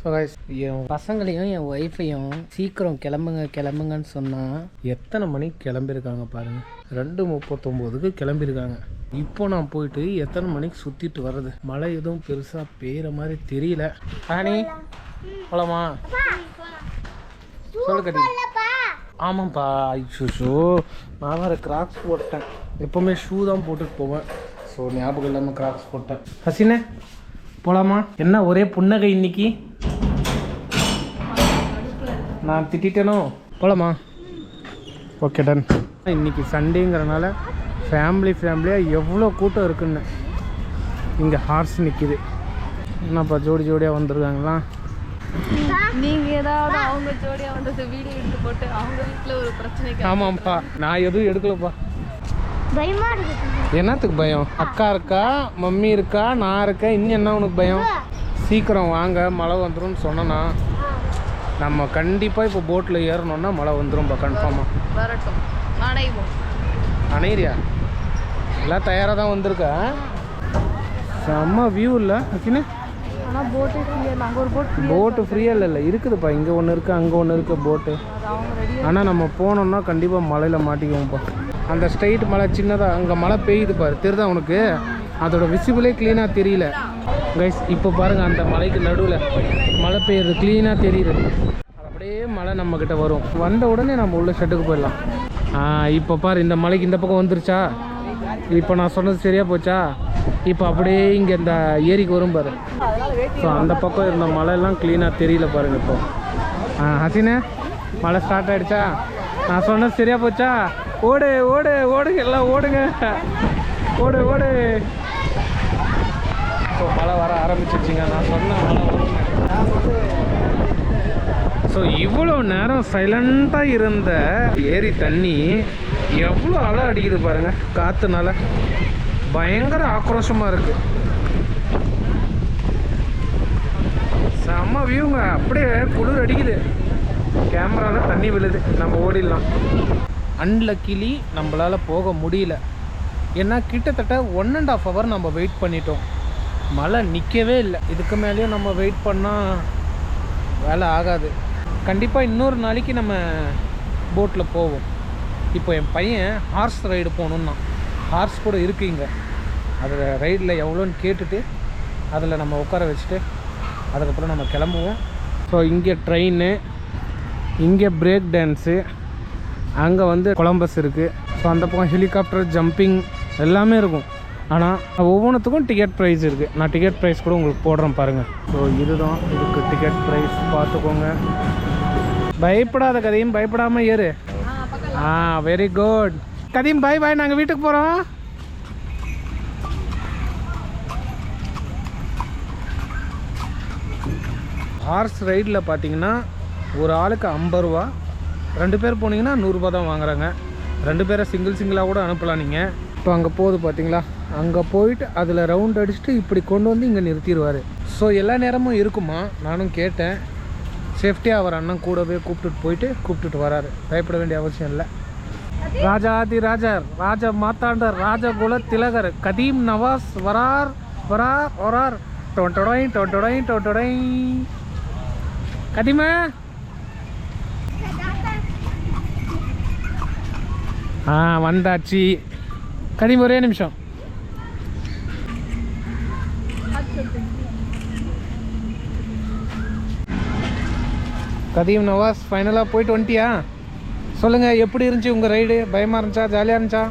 So guys, என் பசங்களையும் என் ஒய்ஃபையும் சீக்கிரம் கிளம்புங்கன்னு சொன்னால் எத்தனை மணிக்கு கிளம்பியிருக்காங்க பாருங்கள். 2:39க்கு கிளம்பியிருக்காங்க. இப்போ நான் போயிட்டு எத்தனை மணிக்கு சுற்றிட்டு வர்றது? மழை எதுவும் பெருசாக பெய்கிற மாதிரி தெரியல. ஆனி போலாமா? சொல்லு கட்டி. ஆமாம்ப்பா. ஐஷோ, நான் வேறு கிராக்ஸ் போட்டேன். எப்போவுமே ஷூ தான் போட்டுட்டு போவேன். ஸோ ஞாபகம் இல்லாமல் கிராக்ஸ் போட்டேன். ஹசினே போகலாமா? என்ன ஒரே புன்னகை இன்னைக்கு? நான் திட்டேனோ? போகலாமா? Okay done. இன்றைக்கி சண்டேங்கிறனால ஃபேமிலியாக எவ்வளோ கூட்டம் இருக்குன்னு. இங்கே ஹார்ஸ் நிற்கிது. என்னப்பா ஜோடியாக வந்திருக்காங்களா? நீங்கள் ஏதாவது அவங்க ஜோடியாக வந்தது வீடியோ எடுத்து போட்டு அவங்க வீட்டில் ஒரு பிரச்சனைக்கு. ஆமாம்ப்பா, நான் எதுவும் எடுக்கலப்பா. பயமா இருக்கு. என்னத்துக்கு பயம்? அக்கா இருக்கா, மம்மி இருக்கா, நான் இருக்கேன். இன்னும் என்ன உனக்கு பயம்? சீக்கிரம் வாங்க, மழை வந்துடும் சொன்னா நம்ம கண்டிப்பாக இப்போ போட்டில் ஏறணுன்னா மழை வந்துடும்பா கன்ஃபார்மாக. வரட்டும், அணைவோம். அணையிறியா? எல்லாம் தயாராக தான் வந்திருக்கா. செம்ம வியூ இல்லை ஓகேண்ணே. ஆனால் போட்டு ஃப்ரீயாக, நாங்கள் ஒரு போட்டு ஃப்ரீயாக இல்லை இருக்குதுப்பா. இங்கே ஒன்று இருக்குது, அங்கே ஒன்று இருக்குது போட்டு. ஆனால் நம்ம போனோம்னா கண்டிப்பாக மழையில் மாட்டிக்குவோம்ப்பா. அந்த ஸ்ட்ரைட் மலை சின்னதாக அங்கே மழை பெய்யுது பாரு, தெரியுதா உனக்கு? அதோட விசிபிளே க்ளீனாக தெரியல கைஸ். இப்போ பாருங்கள், அந்த மலைக்கு நடுவில் மழை பெய்யுறது க்ளீனாக தெரியுது. அப்படியே மழை நம்மக்கிட்ட வரும். வந்த உடனே நம்ம உள்ள ஷெட்டுக்கு போயிடலாம். இப்போ பாரு, இந்த மலைக்கு இந்த பக்கம் வந்துருச்சா? இப்போ நான் சொன்னது சரியாக போச்சா? இப்போ அப்படியே இங்கே இந்த ஏரிக்கு வரும் பாரு. ஸோ அந்த பக்கம் இருந்த மழையெல்லாம் க்ளீனாக தெரியல பாருங்கள் இப்போ. ஹசினே, மழை ஸ்டார்ட் ஆகிடுச்சா? நான் சொன்னது சரியாக போச்சா? ஓடு ஓடு ஓடுங்க, எல்லாம் ஓடுங்க, ஓடு ஓடு. ஸோ மழை வர ஆரம்பிச்சிருச்சிங்க. நான் சொன்ன மழை வருங்க. ஸோ இவ்வளோ நேரம் சைலண்ட்டாக இருந்த ஏரி தண்ணி எவ்வளோ அலை அடிக்குது பாருங்கள். காற்றுனால பயங்கர ஆக்ரோஷமாக இருக்குது. செம்ம வியூங்க. அப்படியே குளிர் அடிக்குது. கேமராவில் தண்ணி விழுது. நம்ம ஓடிடலாம். அன்லக்கிலி நம்மளால் போக முடியல. ஏன்னா கிட்டத்தட்ட 1.5 hour நம்ம வெயிட் பண்ணிட்டோம். மழை நிற்கவே இல்லை. இதுக்கு மேலேயும் நம்ம வெயிட் பண்ணால் வேலை ஆகாது. கண்டிப்பாக இன்னொரு நாளைக்கு நம்ம போட்டில் போவோம். இப்போ என் பையன் ஹார்ஸ் ரைடு போகணுன்னா, ஹார்ஸ் கூட இருக்குங்க. அதில் ரைடில் எவ்வளோன்னு கேட்டுட்டு அதில் நம்ம உட்கார வச்சுட்டு அதுக்கப்புறம் நம்ம கிளம்புவோம். ஸோ இங்கே ட்ரெயின், இங்கே பிரேக் டான்ஸு, அங்கே வந்து கொலம்பஸ் இருக்குது. ஸோ அந்த பக்கம் ஹெலிகாப்டர், ஜம்பிங் எல்லாமே இருக்கும். ஆனால் ஒவ்வொன்றுத்துக்கும் டிக்கெட் ப்ரைஸ் இருக்குது. நான் டிக்கெட் ப்ரைஸ் கூட உங்களுக்கு போடுறேன் பாருங்கள். ஸோ இதுதான் இதுக்கு டிக்கெட் ப்ரைஸ், பார்த்துக்கோங்க. பயப்படாத கதையும், பயப்படாமல் ஏறு. Very good கதீம். பாய் பாய், நாங்கள் வீட்டுக்கு போகிறோம். ஹார்ஸ் ரைடில் பார்த்தீங்கன்னா ஒரு ஆளுக்கு 50 ரூபா. 2 பேர் போனீங்கன்னா 100 ரூபா தான் வாங்குறாங்க. 2 பேரை சிங்கிளாக கூட அனுப்பலாம் நீங்கள். இப்போ அங்கே போகுது பார்த்தீங்களா? அங்கே போயிட்டு அதில் ரவுண்ட் அடிச்சுட்டு இப்படி கொண்டு வந்து இங்கே நிறுத்திடுவார். ஸோ எல்லா நேரமும் இருக்குமா? நானும் கேட்டேன். சேஃப்டியாக அவர் அண்ணன் கூடவே கூப்பிட்டுட்டு வராரு. பயப்பட வேண்டிய அவசியம் இல்லை. ராஜாதி ராஜர், ராஜ மாத்தாண்டர், ராஜகுல திலகர் கதீம் நவாஸ் வரார் வரார் வரார். டொண்டொடை டொண்டொடை டொண்டொடை. கதீமா வந்தாச்சு. கதீம் ஒரே நிமிஷம். கதீம் நவாஸ் ஃபைனலாக போயிட்டு வந்துட்டியா? சொல்லுங்கள், எப்படி இருந்துச்சு உங்கள் ரைடு? பயமாக இருந்துச்சா, ஜாலியாக இருந்துச்சா?